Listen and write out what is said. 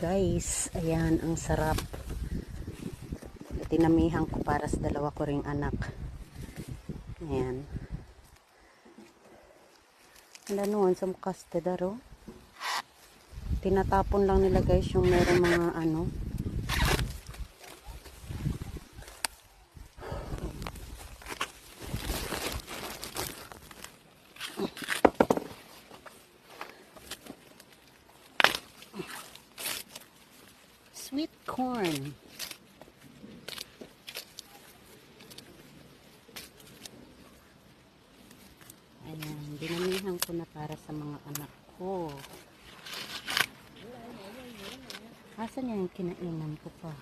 guys. Ayan, ang sarap. Tinamihan ko para sa dalawa ko ring anak. Ayan. Wala noon sa mukastedaro. Tinatapon lang nila guys yung meron mga ano. Sweet corn. Ayan, dinamihan ko na para sa mga anak ko. Asan niya yung kinainan ko pa?